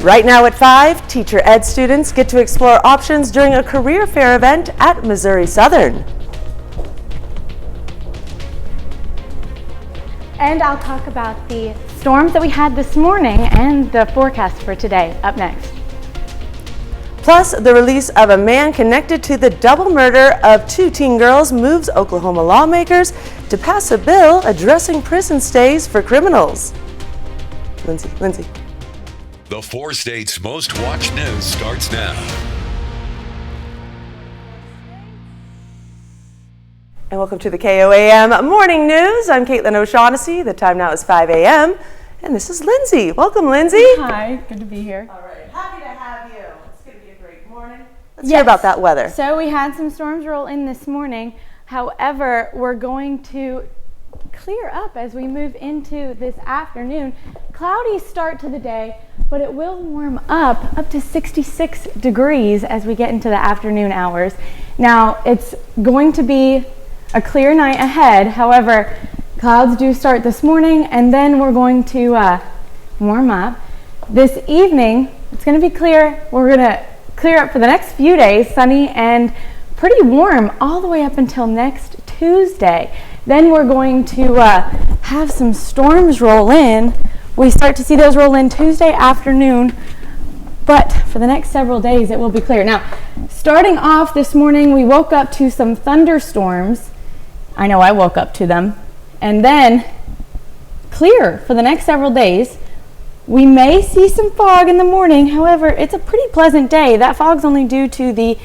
Right now at 5, teacher ed students get to explore options during a career fair event at Missouri Southern. And I'll talk about the storms that we had this morning and the forecast for today up next. Plus, the release of a man connected to the double murder of 2 teen girls moves Oklahoma lawmakers to pass a bill addressing prison stays for criminals. Lindsay. The 4 states' most watched news starts now. And welcome to the KOAM Morning News. I'm Caitlin O'Shaughnessy. The time now is 5 a.m. And this is Lindsay. Welcome, Lindsay. Hi, good to be here. All right, happy to have you. It's going to be a great morning. Let's hear about that weather. So we had some storms roll in this morning. However, we're going to clear up as we move into this afternoon. Cloudy start to the day, but it will warm up to 66 degrees as we get into the afternoon hours. Now, it's going to be a clear night ahead. However, clouds do start this morning, and then we're going to warm up. This evening, it's going to be clear. We're going to clear up for the next few days, sunny and pretty warm all the way up until next Tuesday. Then we're going to have some storms roll in. We start to see those roll in Tuesday afternoon, but for the next several days it will be clear. Now, starting off this morning, we woke up to some thunderstorms. I know I woke up to them. And then clear for the next several days. We may see some fog in the morning. However, it's a pretty pleasant day. That fog's only due to the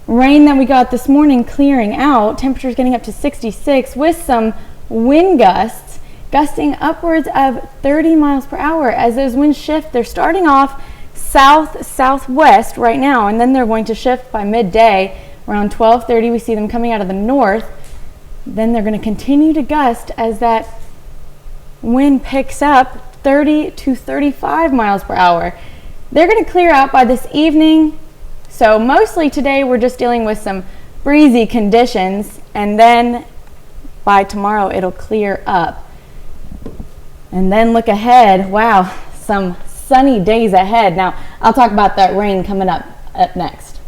rain that we got this morning clearing out. Temperatures getting up to 66 with some wind gusts, gusting upwards of 30 miles per hour. As those winds shift, they're starting off south-southwest right now, and then they're going to shift by midday. Around 12:30, we see them coming out of the north. Then they're going to continue to gust as that wind picks up 30 to 35 miles per hour. They're going to clear out by this evening. So mostly today we're just dealing with some breezy conditions, and then by tomorrow it'll clear up. And then look ahead. Wow, some sunny days ahead. Now, I'll talk about that rain coming up next.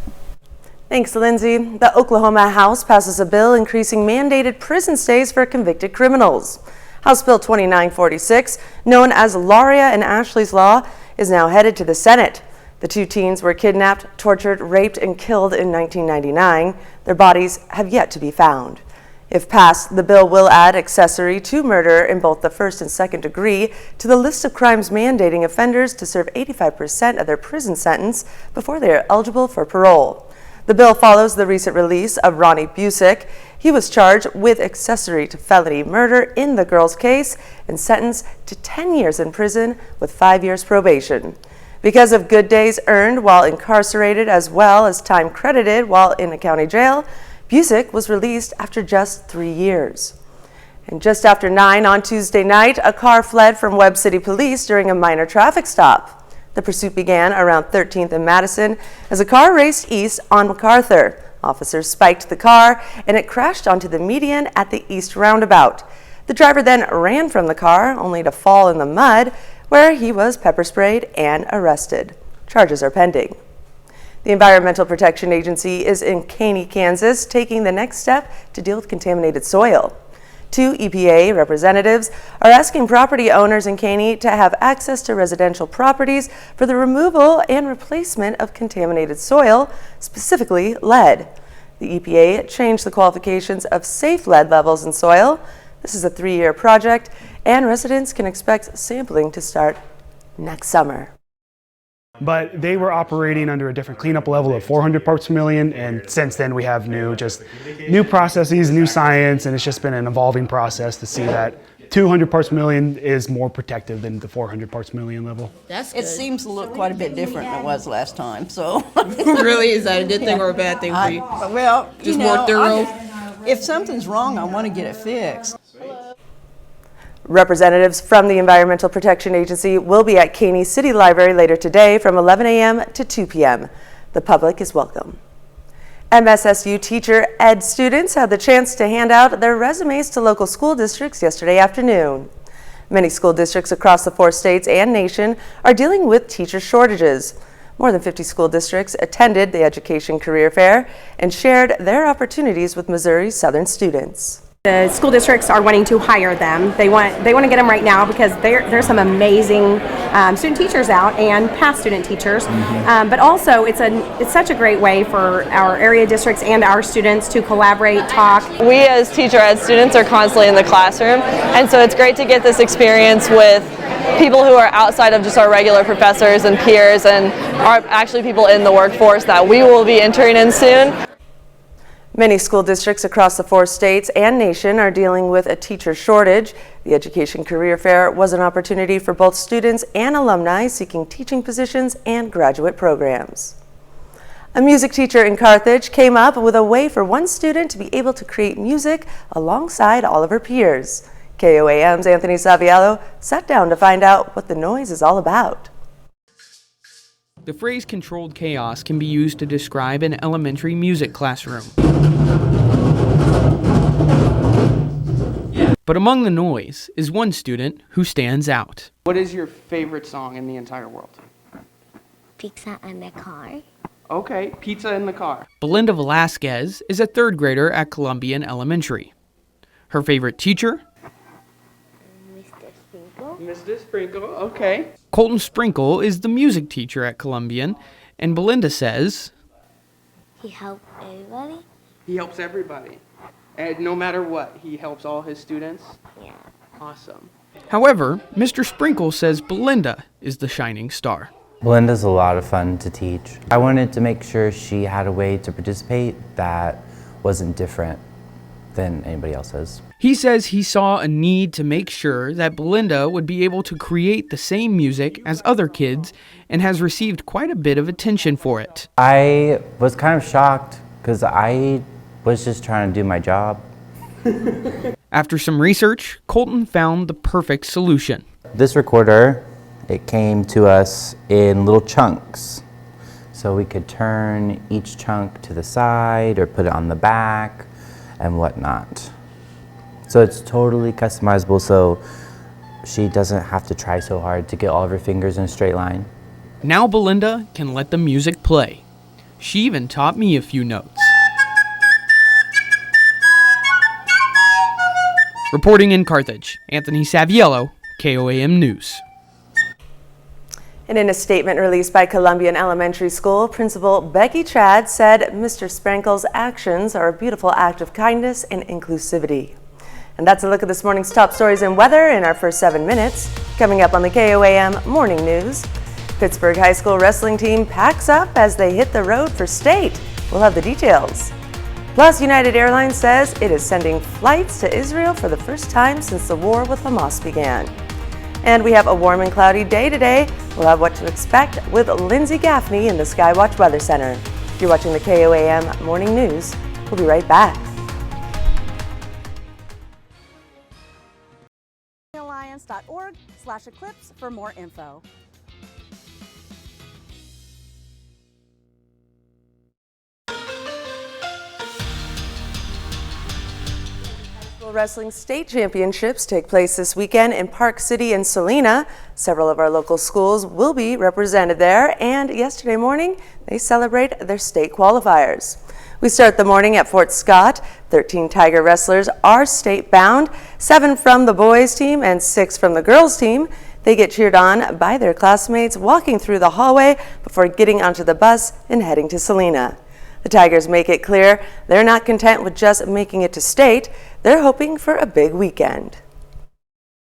Thanks, Lindsay. The Oklahoma House passes a bill increasing mandated prison stays for convicted criminals. House Bill 2946, known as Laria and Ashley's Law, is now headed to the Senate. The 2 teens were kidnapped, tortured, raped, and killed in 1999. Their bodies have yet to be found. If passed, the bill will add accessory to murder in both the first and second degree to the list of crimes mandating offenders to serve 85% of their prison sentence before they are eligible for parole. The bill follows the recent release of Ronnie Busick. He was charged with accessory to felony murder in the girl's case and sentenced to 10 years in prison with 5 years probation. Because of good days earned while incarcerated as well as time credited while in a county jail, Busick was released after just 3 years. And just after 9 on Tuesday night, a car fled from Webb City Police during a minor traffic stop. The pursuit began around 13th and Madison as a car raced east on MacArthur. Officers spiked the car and it crashed onto the median at the east roundabout. The driver then ran from the car only to fall in the mud, where he was pepper sprayed and arrested. Charges are pending. The Environmental Protection Agency is in Caney, Kansas, taking the next step to deal with contaminated soil. 2 EPA representatives are asking property owners in Caney to have access to residential properties for the removal and replacement of contaminated soil, specifically lead. The EPA changed the qualifications of safe lead levels in soil. This is a 3-year project, and residents can expect sampling to start next summer. But they were operating under a different cleanup level of 400 parts per million, and since then we have new processes, new science, and it's just been an evolving process to see that 200 parts per million is more protective than the 400 parts per million level. That's good. It seems to look quite a bit different than it was last time, so. Really? Is that a good thing or a bad thing for you? Well, just more thorough? If something's wrong, I want to get it fixed. Representatives from the Environmental Protection Agency will be at Caney City Library later today from 11 a.m. to 2 p.m. The public is welcome. MSSU teacher ed students had the chance to hand out their resumes to local school districts yesterday afternoon. Many school districts across the 4 states and nation are dealing with teacher shortages. More than 50 school districts attended the Education Career Fair and shared their opportunities with Missouri's Southern students. The school districts are wanting to hire them. They want to get them right now because there's some amazing student teachers out and past student teachers. But also it's such a great way for our area districts and our students to collaborate, talk. We as teacher ed students are constantly in the classroom, and so it's great to get this experience with people who are outside of just our regular professors and peers and are actually people in the workforce that we will be entering in soon. Many school districts across the 4 states and nation are dealing with a teacher shortage. The Education Career Fair was an opportunity for both students and alumni seeking teaching positions and graduate programs. A music teacher in Carthage came up with a way for one student to be able to create music alongside all of her peers. KOAM's Anthony Saviello sat down to find out what the noise is all about. The phrase controlled chaos can be used to describe an elementary music classroom. But among the noise is one student who stands out. What is your favorite song in the entire world? Pizza in the car. Okay, Pizza in the Car. Belinda Velasquez is a 3rd grader at Columbian Elementary. Her favorite teacher? Mr. Sprinkle. Mr. Sprinkle, okay. Colton Sprinkle is the music teacher at Columbian, and Belinda says, He helped everybody. he helps everybody. And no matter what, he helps all his students? Yeah. Awesome. However, Mr. Sprinkle says Belinda is the shining star. Belinda's a lot of fun to teach. I wanted to make sure she had a way to participate that wasn't different than anybody else's. He says he saw a need to make sure that Belinda would be able to create the same music as other kids and has received quite a bit of attention for it. I was kind of shocked because I was just trying to do my job. After some research, Colton found the perfect solution. This recorder, it came to us in little chunks. So we could turn each chunk to the side or put it on the back and whatnot. So it's totally customizable, so she doesn't have to try so hard to get all of her fingers in a straight line. Now Belinda can let the music play. She even taught me a few notes. Reporting in Carthage, Anthony Saviello, KOAM News. And in a statement released by Columbian Elementary School, Principal Becky Trad said Mr. Sprinkle's actions are a beautiful act of kindness and inclusivity. And that's a look at this morning's top stories and weather in our first 7 minutes. Coming up on the KOAM Morning News, Pittsburgh High School wrestling team packs up as they hit the road for state. We'll have the details. Plus, United Airlines says it is sending flights to Israel for the first time since the war with Hamas began. And we have a warm and cloudy day today. We'll have what to expect with Lindsay Gaffney in the Skywatch Weather Center. You're watching the KOAM Morning News. We'll be right back. Alliance.org/eclipse for more info. Wrestling state championships take place this weekend in Park City and Salina. Several of our local schools will be represented there, and yesterday morning they celebrate their state qualifiers. We start the morning at Fort Scott. 13 Tiger wrestlers are state bound, 7 from the boys team and 6 from the girls team. They get cheered on by their classmates walking through the hallway before getting onto the bus and heading to Salina. The Tigers make it clear they're not content with just making it to state. They're hoping for a big weekend.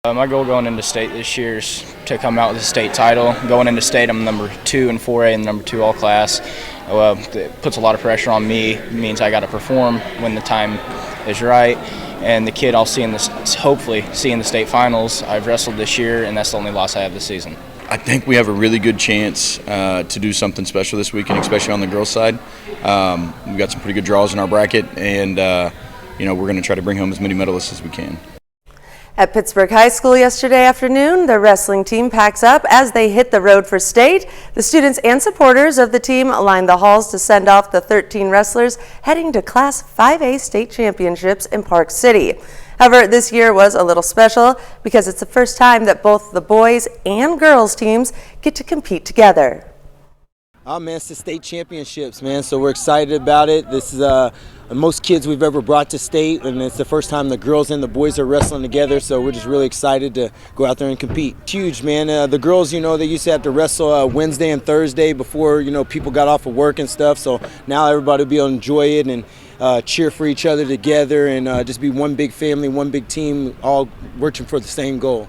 My goal going into state this year is to come out with a state title. Going into state, I'm number 2 in 4A and number 2 all class. It puts a lot of pressure on me. It means I got to perform when the time is right. And the kid I'll see hopefully see in the state finals. I've wrestled this year, and that's the only loss I have this season. I think we have a really good chance to do something special this weekend, especially on the girls' side. We've got some pretty good draws in our bracket, and we're going to try to bring home as many medalists as we can. At Pittsburgh High School yesterday afternoon, the wrestling team packs up as they hit the road for state. The students and supporters of the team lined the halls to send off the 13 wrestlers heading to Class 5A state championships in Park City. However, this year was a little special because it's the first time that both the boys and girls teams get to compete together. Oh man, it's the state championships, man, so we're excited about it. This is the most kids we've ever brought to state, and it's the first time the girls and the boys are wrestling together, so we're just really excited to go out there and compete. It's huge, man. The girls, you know, they used to have to wrestle Wednesday and Thursday before, you know, people got off of work and stuff, so now everybody will be able to enjoy it and cheer for each other together and just be one big family, one big team, all working for the same goal.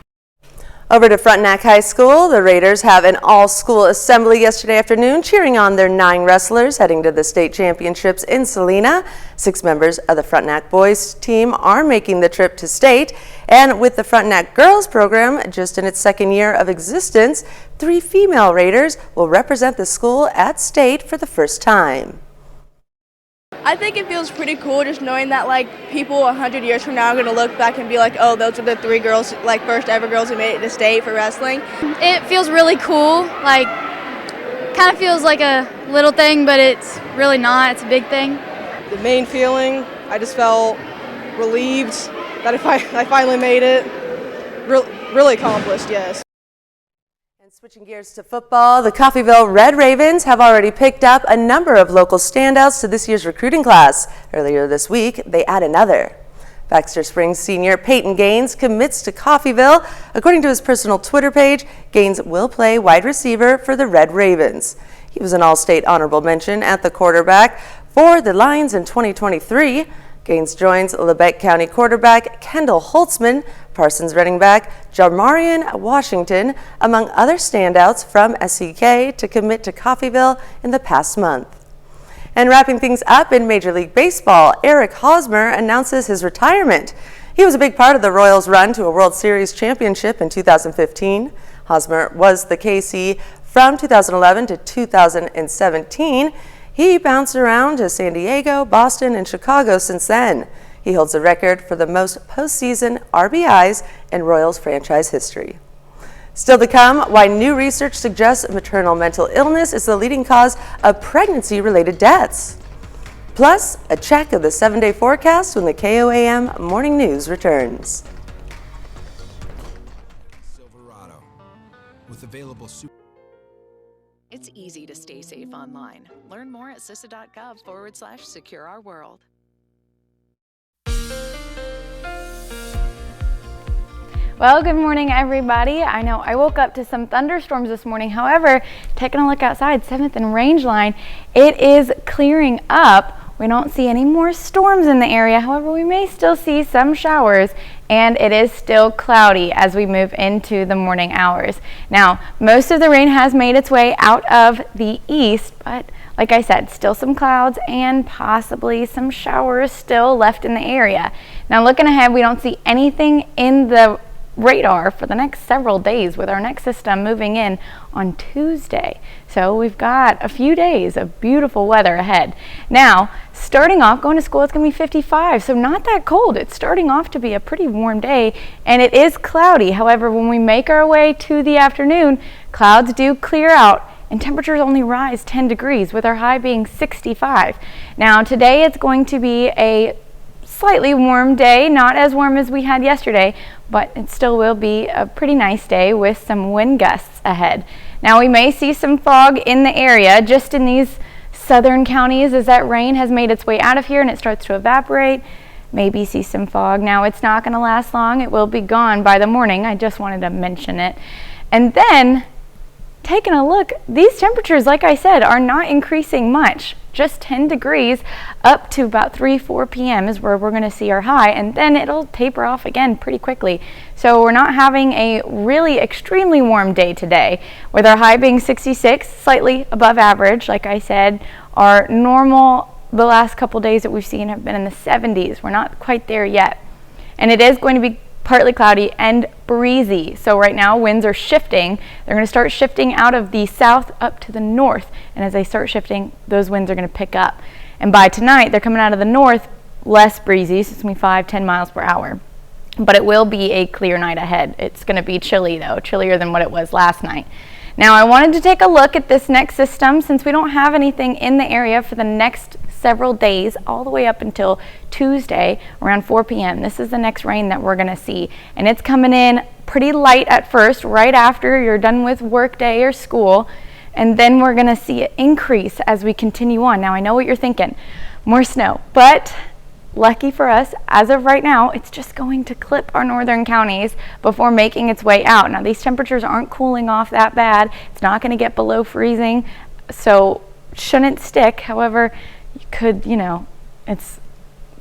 Over to Frontenac High School, the Raiders have an all-school assembly yesterday afternoon cheering on their 9 wrestlers heading to the state championships in Salina. 6 members of the Frontenac boys team are making the trip to state, and with the Frontenac girls program just in its 2nd year of existence, 3 female Raiders will represent the school at state for the first time. I think it feels pretty cool just knowing that like people 100 years from now are going to look back and be like, oh, those are the 3 girls, like first ever girls who made it to state for wrestling. It feels really cool, like kind of feels like a little thing, but it's really not. It's a big thing. The main feeling, I just felt relieved that I finally made it. Really accomplished, yes. Switching gears to football, the Coffeyville Red Ravens have already picked up a number of local standouts to this year's recruiting class. Earlier this week, they add another. Baxter Springs senior Peyton Gaines commits to Coffeyville. According to his personal Twitter page, Gaines will play wide receiver for the Red Ravens. He was an All-State honorable mention at the quarterback for the Lions in 2023. Gaines joins Lebec County quarterback Kendall Holtzman, Parsons running back Jamarian Washington, among other standouts from SEK to commit to Coffeyville in the past month. And wrapping things up in Major League Baseball, Eric Hosmer announces his retirement. He was a big part of the Royals' run to a World Series championship in 2015. Hosmer was the KC from 2011 to 2017. He bounced around to San Diego, Boston, and Chicago since then. He holds the record for the most postseason RBIs in Royals franchise history. Still to come, why new research suggests maternal mental illness is the leading cause of pregnancy-related deaths. Plus, a check of the 7-day forecast when the KOAM Morning News returns. Silverado, with available It's easy to stay safe online. Learn more at CISA.gov/secure-our-world. Well, good morning, everybody. I know I woke up to some thunderstorms this morning. However, taking a look outside, 7th and Range Line, it is clearing up. We don't see any more storms in the area. However, we may still see some showers, and it is still cloudy as we move into the morning hours. Now, most of the rain has made its way out of the east, but like I said, still some clouds and possibly some showers still left in the area. Now, looking ahead, we don't see anything in the radar for the next several days with our next system moving in on Tuesday. So we've got a few days of beautiful weather ahead. Now, starting off, going to school, it's going to be 55, so not that cold. It's starting off to be a pretty warm day, and it is cloudy. However, when we make our way to the afternoon, clouds do clear out and temperatures only rise 10 degrees with our high being 65. Now, today it's going to be a slightly warm day, not as warm as we had yesterday, but it still will be a pretty nice day with some wind gusts ahead. Now, we may see some fog in the area just in these southern counties as that rain has made its way out of here and it starts to evaporate. Maybe see some fog. Now, it's not going to last long. It will be gone by the morning. I just wanted to mention it. And then, taking a look, these temperatures, like I said, are not increasing much. Just 10 degrees up to about 3-4 p.m. is where we're going to see our high, and then it'll taper off again pretty quickly. So we're not having a really extremely warm day today, with our high being 66, slightly above average. Like I said, our normal, the last couple days that we've seen have been in the 70s. We're not quite there yet. And it is going to be partly cloudy and breezy. So right now winds are shifting. They're going to start shifting out of the south up to the north. And as they start shifting, those winds are going to pick up. And by tonight, they're coming out of the north, less breezy, so it's going to be 5-10 miles per hour. but it will be a clear night ahead. It's going to be chilly though, chillier than what it was last night. Now I wanted to take a look at this next system since we don't have anything in the area for the next several days all the way up until Tuesday around 4 p.m. This is the next rain that we're going to see, and it's coming in pretty light at first, right after you're done with work day or school, and then we're going to see it increase as we continue on. Now I know what you're thinking, more snow, but lucky for us, as of right now, it's just going to clip our northern counties before making its way out. Now these temperatures aren't cooling off that bad. It's not going to get below freezing, so shouldn't stick. However, you could, it's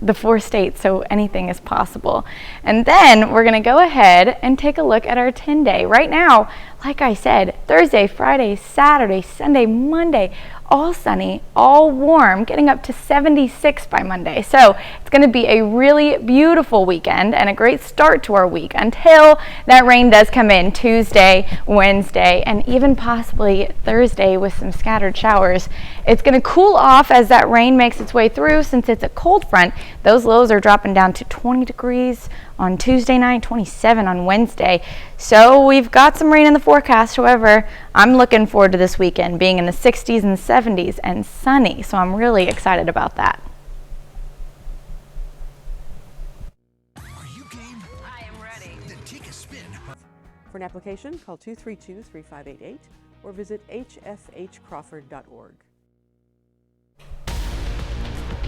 the 4 states, so anything is possible. And then we're going to go ahead and take a look at our 10-day. Right now, like I said, Thursday, Friday, Saturday, Sunday, Monday, all sunny, all warm, getting up to 76 by Monday. So it's going to be a really beautiful weekend and a great start to our week until that rain does come in Tuesday, Wednesday, and even possibly Thursday with some scattered showers. It's going to cool off as that rain makes its way through. Since it's a cold front, those lows are dropping down to 20 degrees on Tuesday night, 27 on Wednesday. So we've got some rain in the forecast. However, I'm looking forward to this weekend being in the 60s and 70s and sunny. So I'm really excited about that. Are you game? I am ready. Then take a spin. For an application, call 232-3588 or visit hfhcrawford.org.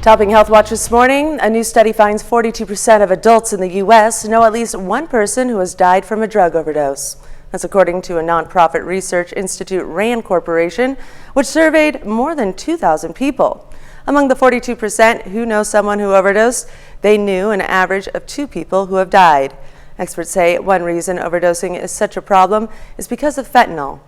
Topping Health Watch this morning, a new study finds 42% of adults in the U.S. know at least one person who has died from a drug overdose. That's according to a nonprofit research institute, RAND Corporation, which surveyed more than 2,000 people. Among the 42% who know someone who overdosed, they knew an average of 2 people who have died. Experts say one reason overdosing is such a problem is because of fentanyl.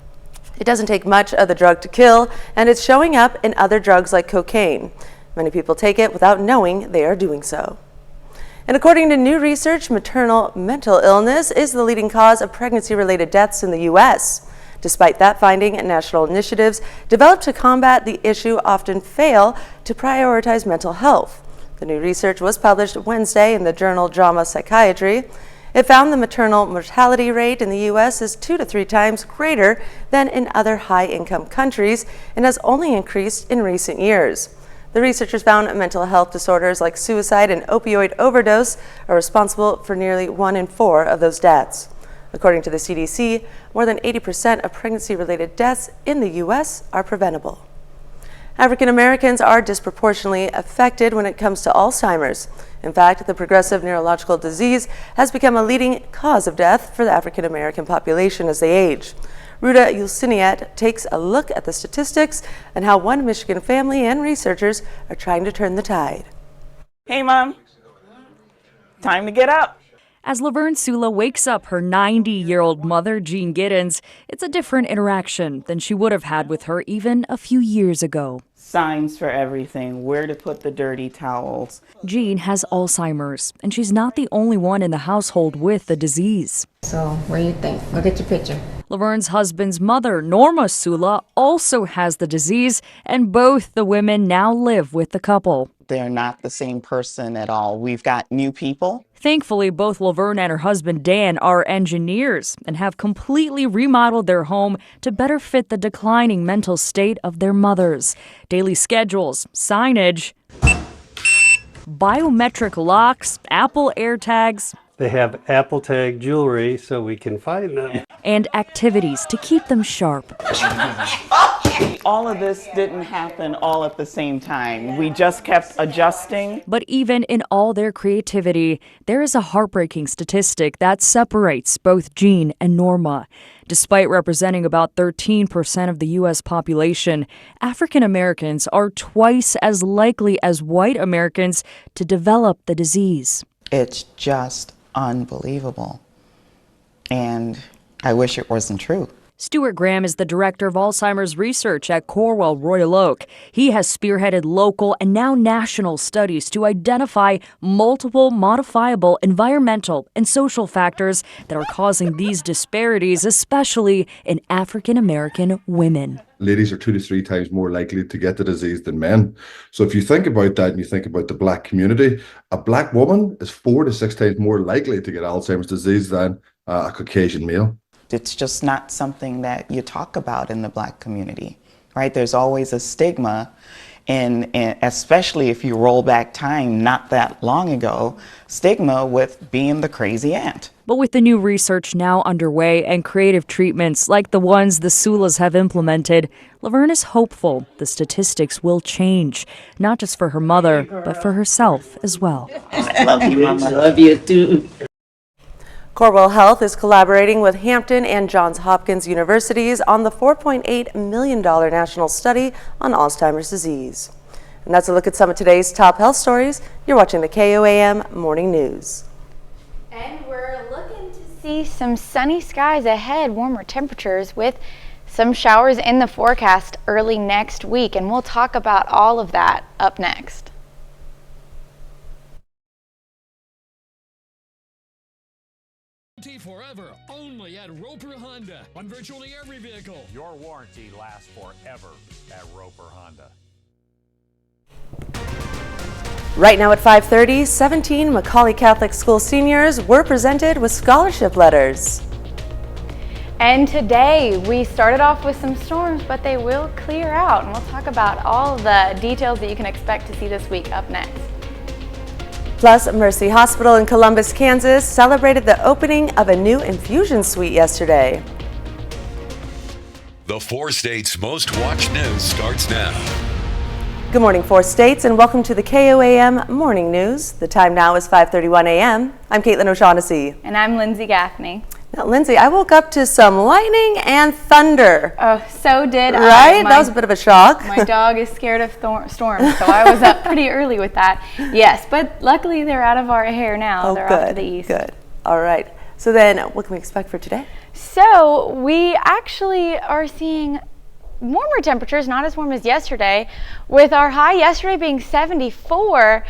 It doesn't take much of the drug to kill, and it's showing up in other drugs like cocaine. Many people take it without knowing they are doing so. And according to new research, maternal mental illness is the leading cause of pregnancy-related deaths in the U.S. Despite that finding, national initiatives developed to combat the issue often fail to prioritize mental health. The new research was published Wednesday in the journal JAMA Psychiatry. It found the maternal mortality rate in the U.S. is 2 to 3 times greater than in other high-income countries and has only increased in recent years. The researchers found mental health disorders like suicide and opioid overdose are responsible for nearly 1 in 4 of those deaths. According to the CDC, more than 80% of pregnancy-related deaths in the U.S. are preventable. African Americans are disproportionately affected when it comes to Alzheimer's. In fact, the progressive neurological disease has become a leading cause of death for the African American population as they age. Ruta Yulciniet takes a look at the statistics and how one Michigan family and researchers are trying to turn the tide. Hey, Mom. Time to get up. As Laverne Sula wakes up her 90-year-old mother, Jean Giddens, it's a different interaction than she would have had with her even a few years ago. Signs for everything, where to put the dirty towels. Jean has Alzheimer's, and she's not the only one in the household with the disease. So, what do you think? Look at your picture. Laverne's husband's mother, Norma Sula, also has the disease, and both the women now live with the couple. They're not the same person at all. We've got new people. Thankfully, both Laverne and her husband Dan are engineers and have completely remodeled their home to better fit the declining mental state of their mothers. Daily schedules, signage, biometric locks, Apple AirTags. They have Apple Tag jewelry so we can find them. And activities to keep them sharp. All of this didn't happen all at the same time. We just kept adjusting. But even in all their creativity, there is a heartbreaking statistic that separates both Jean and Norma. Despite representing about 13% of the U.S. population, African Americans are twice as likely as white Americans to develop the disease. It's just unbelievable. And I wish it wasn't true. Stuart Graham is the director of Alzheimer's research at Cornwall Royal Oak. He has spearheaded local and now national studies to identify multiple modifiable environmental and social factors that are causing these disparities, especially in African American women. Ladies are 2 to 3 times more likely to get the disease than men. So if you think about that and you think about the black community, a black woman is 4 to 6 times more likely to get Alzheimer's disease than a Caucasian male. It's just not something that you talk about in the black community, right? There's always a stigma, and especially if you roll back time not that long ago, stigma with being the crazy aunt. But with the new research now underway and creative treatments like the ones the Sulas have implemented, Laverne is hopeful the statistics will change, not just for her mother, but for herself as well. I love you, Mama. I love you too. Cornwall Health is collaborating with Hampton and Johns Hopkins Universities on the $4.8 million national study on Alzheimer's disease. And that's a look at some of today's top health stories. You're watching the KOAM Morning News. And we're looking to see some sunny skies ahead, warmer temperatures with some showers in the forecast early next week. And we'll talk about all of that up next. Forever, only at Roper Honda. On virtually every vehicle. Your warranty lasts forever at Roper Honda. Right now at 5:30, 17 Macaulay Catholic School seniors were presented with scholarship letters. And today we started off with some storms, but they will clear out. And we'll talk about all the details that you can expect to see this week up next. Plus, Mercy Hospital in Columbus, Kansas celebrated the opening of a new infusion suite yesterday. The 4 states' most watched news starts now. Good morning, 4 states, and welcome to the KOAM Morning News. The time now is 5:31 a.m. I'm Caitlin O'Shaughnessy. And I'm Lindsay Gaffney. Now, Lindsay, I woke up to some lightning and thunder. Oh, so did I. Right? That was a bit of a shock. My dog is scared of storms, so I was up pretty early with that. Yes, but luckily they're out of our hair now. Oh, they're good, off to the east. Good. All right. So then, what can we expect for today? So we actually are seeing warmer temperatures, not as warm as yesterday, with our high yesterday being 74.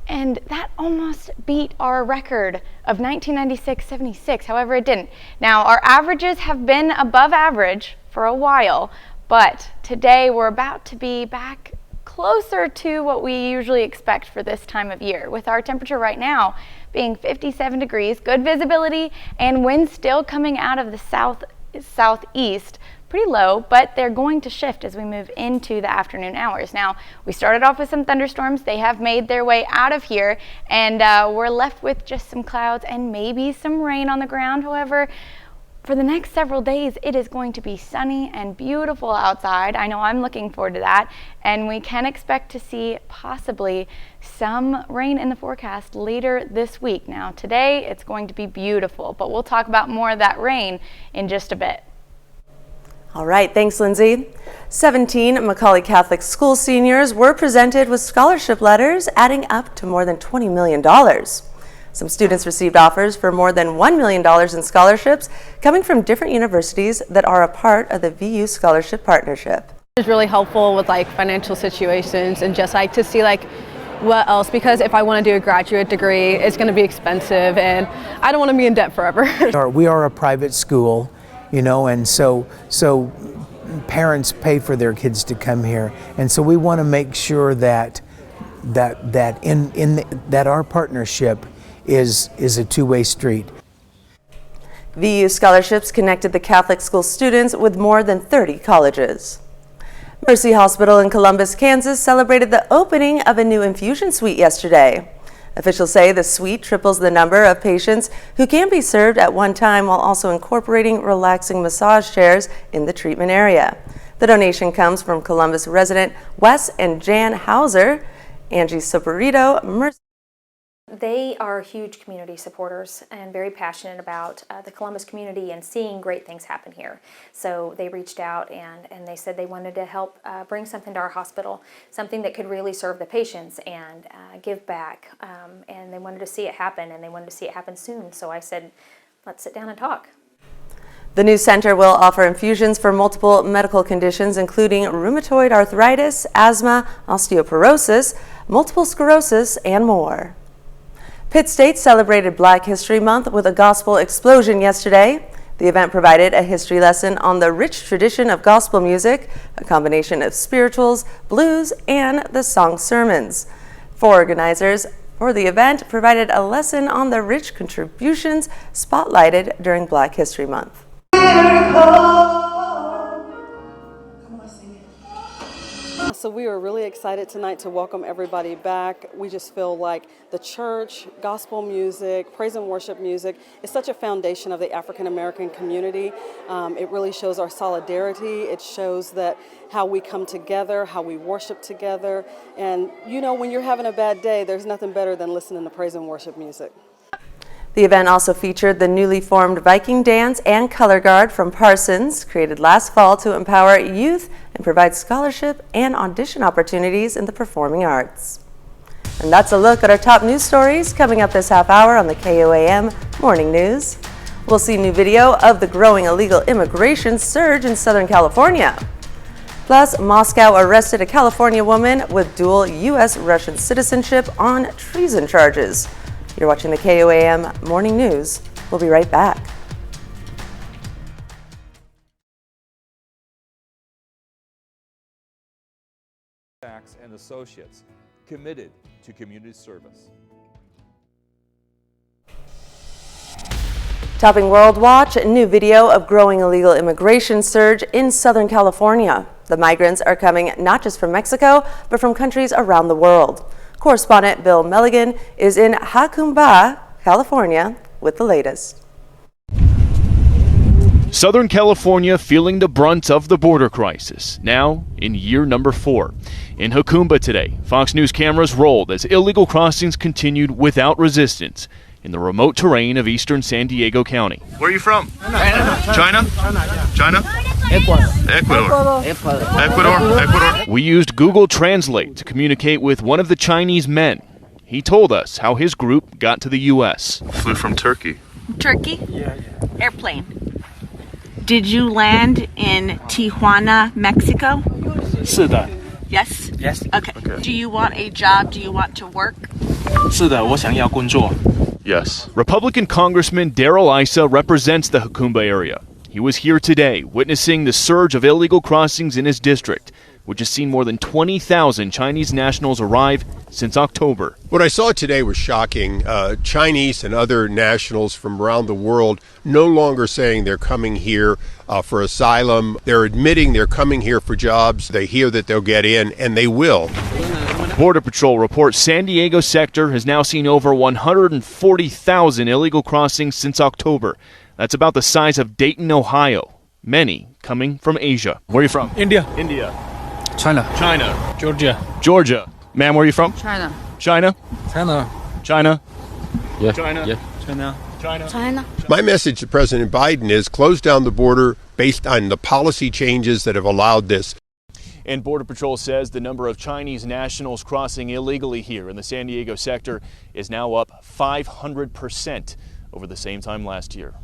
And that almost beat our record of 1996-76. However, it didn't. Now, our averages have been above average for a while, but today we're about to be back closer to what we usually expect for this time of year, with our temperature right now being 57 degrees, good visibility, and winds still coming out of the southeast. Pretty low, but they're going to shift as we move into the afternoon hours. Now, we started off with some thunderstorms. They have made their way out of here, and we're left with just some clouds and maybe some rain on the ground. However, for the next several days, it is going to be sunny and beautiful outside. I know I'm looking forward to that, and we can expect to see possibly some rain in the forecast later this week. Now, today, it's going to be beautiful, but we'll talk about more of that rain in just a bit. All right, thanks, Lindsay. 17 Macaulay Catholic School seniors were presented with scholarship letters, adding up to more than $20 million. Some students received offers for more than $1 million in scholarships coming from different universities that are a part of the VU Scholarship Partnership. It's really helpful with like financial situations and just like to see like what else, because if I want to do a graduate degree, it's going to be expensive and I don't want to be in debt forever. We are a private school, you know, and so parents pay for their kids to come here, and so we want to make sure that our partnership is a two-way street. VU scholarships connected the Catholic school students with more than 30 colleges. Mercy Hospital in Columbus, Kansas celebrated the opening of a new infusion suite yesterday. Officials say the suite triples the number of patients who can be served at one time while also incorporating relaxing massage chairs in the treatment area. The donation comes from Columbus resident Wes and Jan Hauser. Angie Soperito, Mercy. They are huge community supporters and very passionate about the Columbus community and seeing great things happen here. So they reached out and they said they wanted to help bring something to our hospital, something that could really serve the patients and give back. And they wanted to see it happen, and they wanted to see it happen soon. So I said, let's sit down and talk. The new center will offer infusions for multiple medical conditions, including rheumatoid arthritis, asthma, osteoporosis, multiple sclerosis, and more. Pitt State celebrated Black History Month with a gospel explosion yesterday. The event provided a history lesson on the rich tradition of gospel music, a combination of spirituals, blues, and the song sermons. Four organizers for the event provided a lesson on the rich contributions spotlighted during Black History Month. So we are really excited tonight to welcome everybody back. We just feel like the church, gospel music, praise and worship music is such a foundation of the African American community. It really shows our solidarity. It shows that how we come together, how we worship together. And you know, when you're having a bad day, there's nothing better than listening to praise and worship music. The event also featured the newly formed Viking Dance and Color Guard from Parsons, created last fall to empower youth and provide scholarship and audition opportunities in the performing arts. And that's a look at our top news stories coming up this half hour on the KOAM Morning News. We'll see new video of the growing illegal immigration surge in Southern California. Plus, Moscow arrested a California woman with dual U.S.-Russian citizenship on treason charges. You're watching the KOAM Morning News. We'll be right back. And Associates, committed to community service. Topping World Watch, new video of growing illegal immigration surge in Southern California. The migrants are coming not just from Mexico, but from countries around the world. Correspondent Bill Milligan is in Jacumba, California, with the latest. Southern California feeling the brunt of the border crisis, now in year number 4. In Jacumba today, Fox News cameras rolled as illegal crossings continued without resistance in the remote terrain of eastern San Diego County. Where are you from? China? China? Ecuador. We used Google Translate to communicate with one of the Chinese men. He told us how his group got to the U.S. Flew from Turkey. Turkey? Yeah. Airplane. Did you land in Tijuana, Mexico? 是的. Yes? Yes. Okay. Do you want a job? Do you want to work? 是的，我想要工作. Yes. Republican Congressman Darrell Issa represents the Jacumba area. He was here today, witnessing the surge of illegal crossings in his district, which has seen more than 20,000 Chinese nationals arrive since October. What I saw today was shocking. Chinese and other nationals from around the world no longer saying they're coming here for asylum. They're admitting they're coming here for jobs. They hear that they'll get in, and they will. Border Patrol reports San Diego sector has now seen over 140,000 illegal crossings since October. That's about the size of Dayton, Ohio. Many coming from Asia. Where are you from? India. India. China. China. Georgia. Georgia. Ma'am, where are you from? China. China. China. China. Yeah. China. Yeah. China. China. China. My message to President Biden is close down the border based on the policy changes that have allowed this. And Border Patrol says the number of Chinese nationals crossing illegally here in the San Diego sector is now up 500% over the same time last year.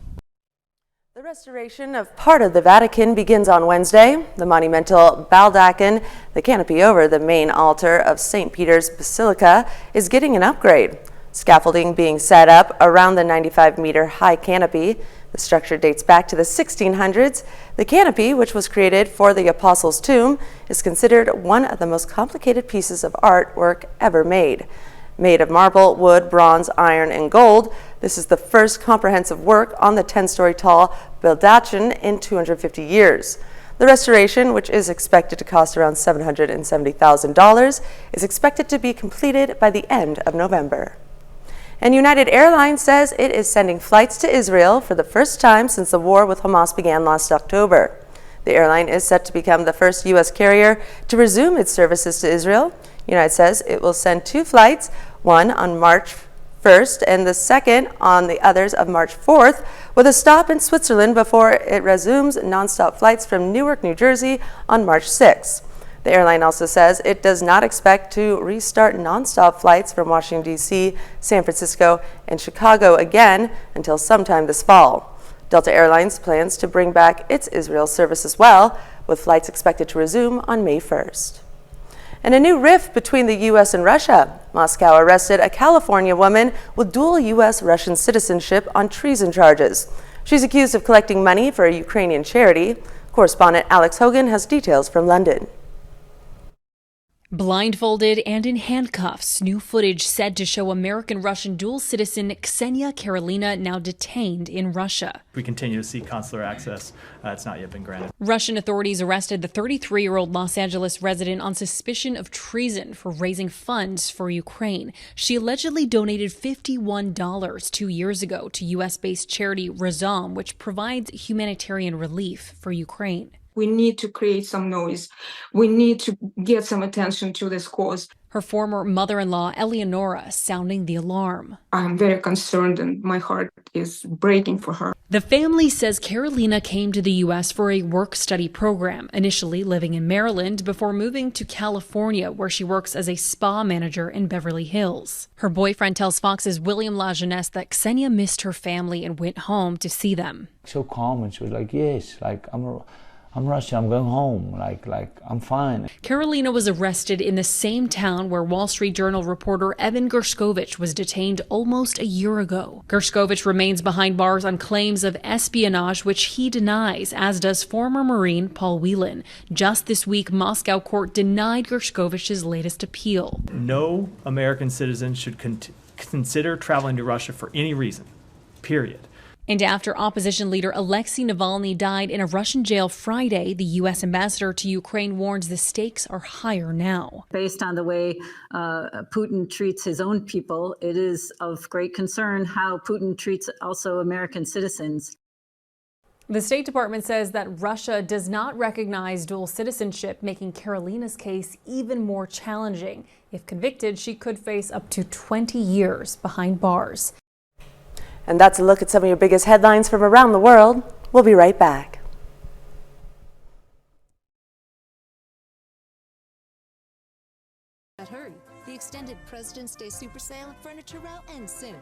The restoration of part of the Vatican begins on Wednesday. The monumental baldachin, the canopy over the main altar of St. Peter's Basilica, is getting an upgrade. Scaffolding being set up around the 95-meter high canopy. The structure dates back to the 1600s. The canopy, which was created for the Apostles' Tomb, is considered one of the most complicated pieces of artwork ever made. Made of marble, wood, bronze, iron, and gold, this is the first comprehensive work on the 10-story tall baldachin in 250 years. The restoration, which is expected to cost around $770,000, is expected to be completed by the end of November. And United Airlines says it is sending flights to Israel for the first time since the war with Hamas began last October. The airline is set to become the first U.S. carrier to resume its services to Israel. United says it will send 2 flights, one on March 1st and the second on the others of March 4th, with a stop in Switzerland before it resumes nonstop flights from Newark, New Jersey on March 6th. The airline also says it does not expect to restart nonstop flights from Washington, D.C., San Francisco, and Chicago again until sometime this fall. Delta Airlines plans to bring back its Israel service as well, with flights expected to resume on May 1st. And a new rift between the U.S. and Russia. Moscow arrested a California woman with dual U.S.-Russian citizenship on treason charges. She's accused of collecting money for a Ukrainian charity. Correspondent Alex Hogan has details from London. Blindfolded and in handcuffs, new footage said to show American-Russian dual citizen Ksenia Karelina now detained in Russia. We continue to seek consular access. It's not yet been granted. Russian authorities arrested the 33-year-old Los Angeles resident on suspicion of treason for raising funds for Ukraine. She allegedly donated $51 2 years ago to U.S.-based charity Razom, which provides humanitarian relief for Ukraine. We need to create some noise. We need to get some attention to this cause. Her former mother-in-law, Eleonora, sounding the alarm. I'm very concerned and my heart is breaking for her. The family says Karelina came to the U.S. for a work-study program, initially living in Maryland before moving to California, where she works as a spa manager in Beverly Hills. Her boyfriend tells Fox's William LaJeunesse that Ksenia missed her family and went home to see them. So calm, and she was like, yes, like I'm Russian, I'm going home, like I'm fine. Karelina was arrested in the same town where Wall Street Journal reporter Evan Gershkovich was detained almost a year ago. Gershkovich remains behind bars on claims of espionage, which he denies, as does former Marine Paul Whelan. Just this week, Moscow court denied Gershkovich's latest appeal. No American citizen should consider traveling to Russia for any reason, period. And after opposition leader Alexei Navalny died in a Russian jail Friday, the U.S. ambassador to Ukraine warns the stakes are higher now. Based on the way Putin treats his own people, it is of great concern how Putin treats also American citizens. The State Department says that Russia does not recognize dual citizenship, making Karelina's case even more challenging. If convicted, she could face up to 20 years behind bars. And that's a look at some of your biggest headlines from around the world. We'll be right back. Hurry, the extended President's Day Super Sale at Furniture Row ends soon.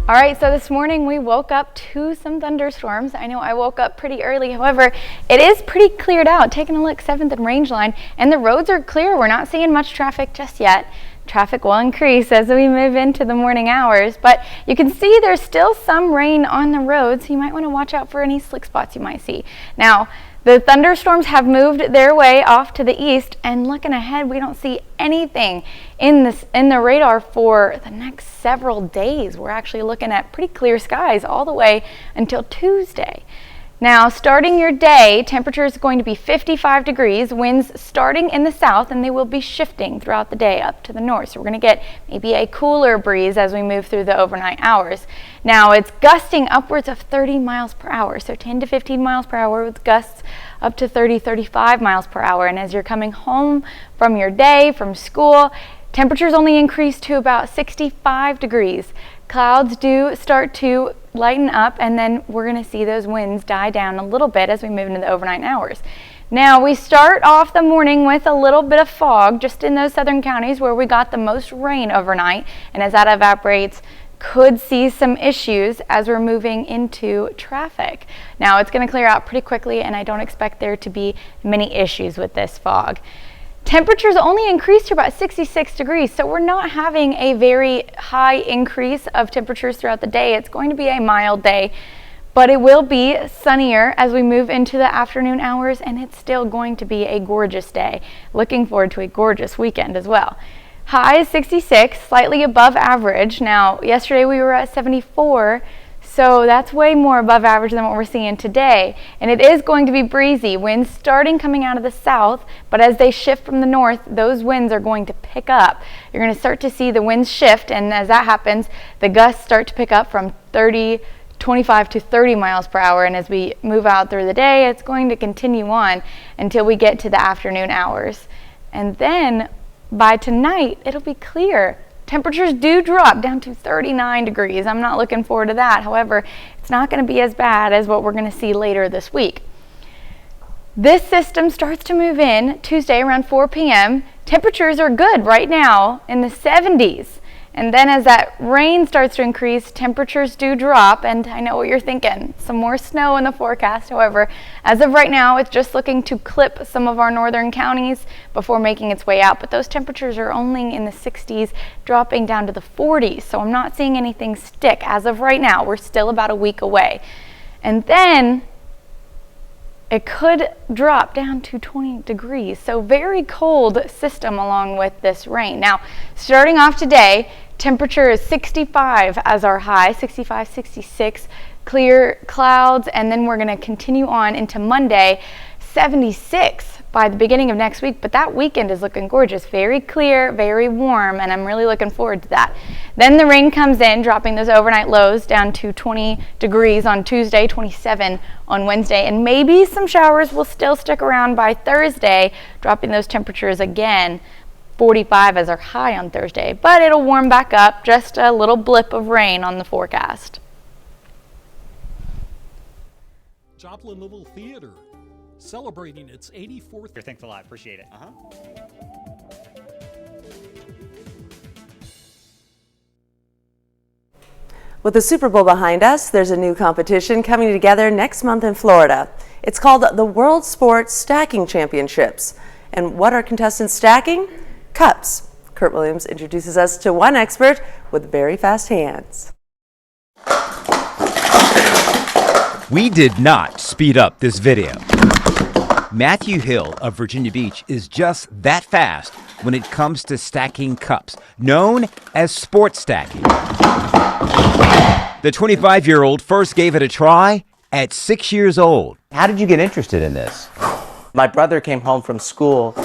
All right, so this morning we woke up to some thunderstorms. I know I woke up pretty early. However, it is pretty cleared out. Taking a look, 7th and Range Line, and the roads are clear. We're not seeing much traffic just yet. Traffic will increase as we move into the morning hours, but you can see there's still some rain on the roads, so you might want to watch out for any slick spots you might see. Now, the thunderstorms have moved their way off to the east, and looking ahead, we don't see anything in the radar for the next several days. We're actually looking at pretty clear skies all the way until Tuesday. Now, starting your day, temperature is going to be 55 degrees, winds starting in the south, and they will be shifting throughout the day up to the north. So we're going to get maybe a cooler breeze as we move through the overnight hours. Now, it's gusting upwards of 30 miles per hour, so 10 to 15 miles per hour with gusts up to 30, 35 miles per hour. And as you're coming home from your day, from school, temperatures only increase to about 65 degrees. Clouds do start to lighten up, and then we're going to see those winds die down a little bit as we move into the overnight hours. Now, we start off the morning with a little bit of fog just in those southern counties where we got the most rain overnight, and as that evaporates, could see some issues as we're moving into traffic. Now, it's going to clear out pretty quickly, and I don't expect there to be many issues with this fog. Temperatures only increased to about 66 degrees, so we're not having a very high increase of temperatures throughout the day. It's going to be a mild day, but it will be sunnier as we move into the afternoon hours, and it's still going to be a gorgeous day. Looking forward to a gorgeous weekend as well. High is 66, slightly above average. Now, yesterday we were at 74, so that's way more above average than what we're seeing today. And it is going to be breezy. Winds starting coming out of the south, but as they shift from the north, those winds are going to pick up. You're going to start to see the winds shift, and as that happens, the gusts start to pick up from 25 to 30 miles per hour. And as we move out through the day, it's going to continue on until we get to the afternoon hours. And then by tonight, it'll be clear. Temperatures do drop down to 39 degrees. I'm not looking forward to that. However, it's not going to be as bad as what we're going to see later this week. This system starts to move in Tuesday around 4 p.m. Temperatures are good right now in the 70s. And then as that rain starts to increase, temperatures do drop, and I know what you're thinking, some more snow in the forecast. However, as of right now, it's just looking to clip some of our northern counties before making its way out, but those temperatures are only in the 60s, dropping down to the 40s, so I'm not seeing anything stick as of right now. We're still about a week away. And then it could drop down to 20 degrees, so very cold system along with this rain. Now, starting off today, temperature is 65 as our high, 65, 66, clear clouds, and then we're going to continue on into Monday, 76 by the beginning of next week, but that weekend is looking gorgeous, very clear, very warm, and I'm really looking forward to that. Then the rain comes in, dropping those overnight lows down to 20 degrees on Tuesday, 27 on Wednesday, and maybe some showers will still stick around by Thursday, dropping those temperatures again. 45 as our high on Thursday, but it'll warm back up, just a little blip of rain on the forecast. Joplin Little Theater, celebrating its 84th. Thanks a lot. Appreciate it. With the Super Bowl behind us, there's a new competition coming together next month in Florida. It's called the World Sports Stacking Championships. And what are contestants stacking? Cups. Kurt Williams introduces us to one expert with very fast hands. We did not speed up this video. Matthew Hill of Virginia Beach is just that fast when it comes to stacking cups, known as sports stacking. The 25-year-old first gave it a try at 6 years old. How did you get interested in this? My brother came home from school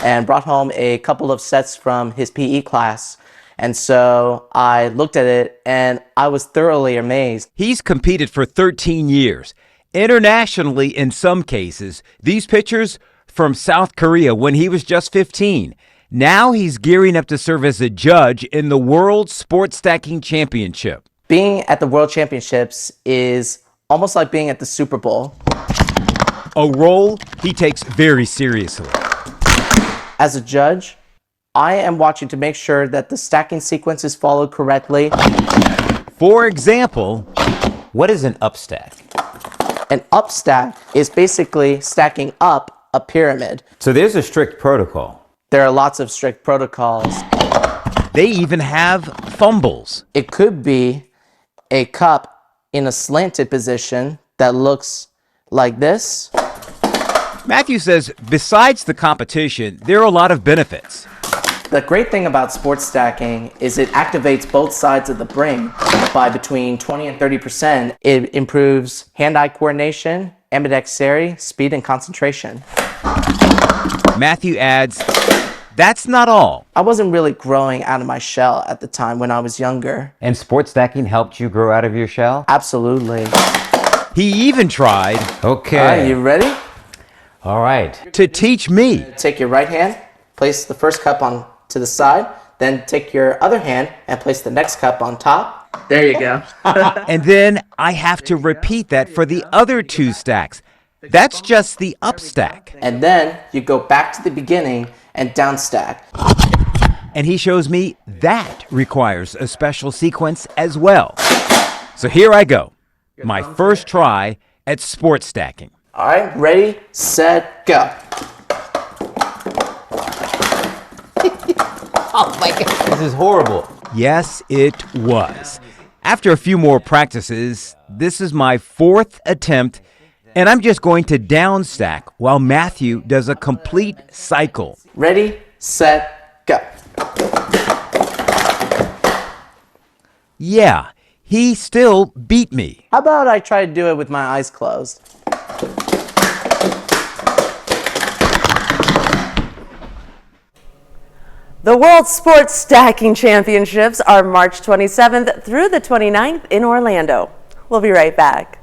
and brought home a couple of sets from his PE class. And so I looked at it and I was thoroughly amazed. He's competed for 13 years. Internationally, in some cases, these pictures from South Korea when he was just 15. Now he's gearing up to serve as a judge in the World Sports Stacking Championship. Being at the World Championships is almost like being at the Super Bowl. A role he takes very seriously. As a judge, I am watching to make sure that the stacking sequence is followed correctly. For example, what is an upstack? An upstack is basically stacking up a pyramid. So there's a strict protocol. There are lots of strict protocols. They even have fumbles. It could be a cup in a slanted position that looks like this. Matthew says besides the competition, there are a lot of benefits. The great thing about sports stacking is it activates both sides of the brain by between 20 and 30%. It improves hand-eye coordination, ambidexterity, speed, and concentration. Matthew adds, that's not all. I wasn't really growing out of my shell at the time when I was younger. And sports stacking helped you grow out of your shell? Absolutely. He even tried. Okay. All right, you ready? All right. To teach me. Take your right hand, place the first cup on to the side, then take your other hand and place the next cup on top. There you go. And then I have to repeat that for the other two stacks. That's just the up stack. And then you go back to the beginning and down stack. And he shows me that requires a special sequence as well. So here I go. My first try at sports stacking. All right, ready, set, go. Oh my God. This is horrible. Yes, it was. After a few more practices, this is my fourth attempt, and I'm just going to down stack while Matthew does a complete cycle. Ready, set, go. Yeah, he still beat me. How about I try to do it with my eyes closed? The World Sports Stacking Championships are March 27th through the 29th in Orlando. We'll be right back.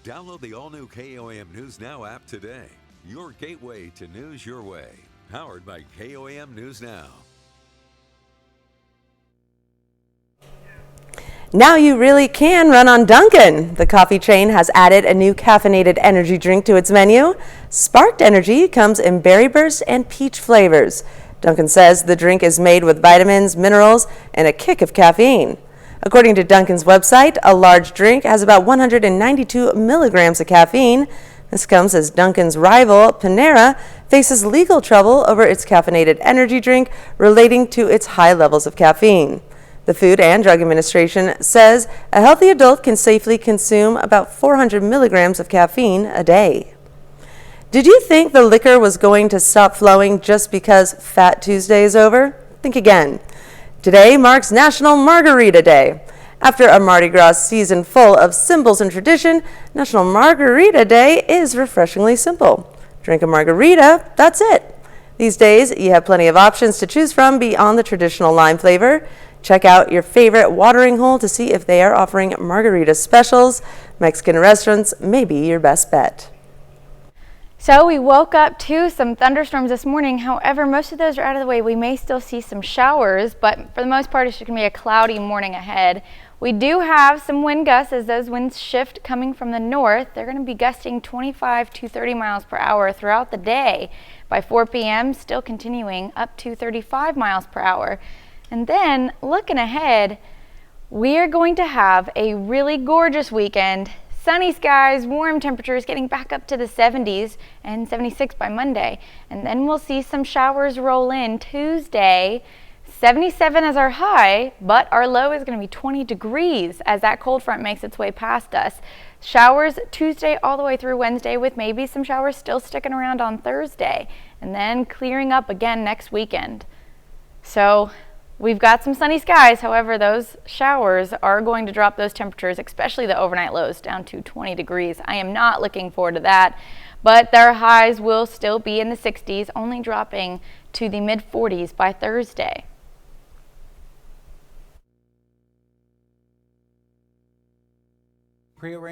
Download the all-new KOAM News Now app today. Your gateway to news your way. Powered by KOAM News Now. Now you really can run on Dunkin'. The coffee chain has added a new caffeinated energy drink to its menu. Sparked Energy comes in berry burst and peach flavors. Dunkin' says the drink is made with vitamins, minerals, and a kick of caffeine. According to Dunkin's website, a large drink has about 192 milligrams of caffeine. This comes as Dunkin's rival, Panera, faces legal trouble over its caffeinated energy drink relating to its high levels of caffeine. The Food and Drug Administration says a healthy adult can safely consume about 400 milligrams of caffeine a day. Did you think the liquor was going to stop flowing just because Fat Tuesday is over? Think again. Today marks National Margarita Day. After a Mardi Gras season full of symbols and tradition, National Margarita Day is refreshingly simple. Drink a margarita, that's it. These days, you have plenty of options to choose from beyond the traditional lime flavor. Check out your favorite watering hole to see if they are offering margarita specials. Mexican restaurants may be your best bet. So we woke up to some thunderstorms this morning. However, most of those are out of the way. We may still see some showers, but for the most part, it's going to be a cloudy morning ahead. We do have some wind gusts as those winds shift coming from the north. They're going to be gusting 25 to 30 miles per hour throughout the day. By 4 p.m., still continuing up to 35 miles per hour. And then looking ahead, we are going to have a really gorgeous weekend. Sunny skies, warm temperatures getting back up to the 70s and 76 by Monday. And then we'll see some showers roll in Tuesday. 77 as our high, but our low is going to be 20 degrees as that cold front makes its way past us. Showers Tuesday all the way through Wednesday, with maybe some showers still sticking around on Thursday, and then clearing up again next weekend. So we've got some sunny skies. However, those showers are going to drop those temperatures, especially the overnight lows, down to 20 degrees. I am not looking forward to that, but their highs will still be in the 60s, only dropping to the mid 40s by Thursday. Prearranged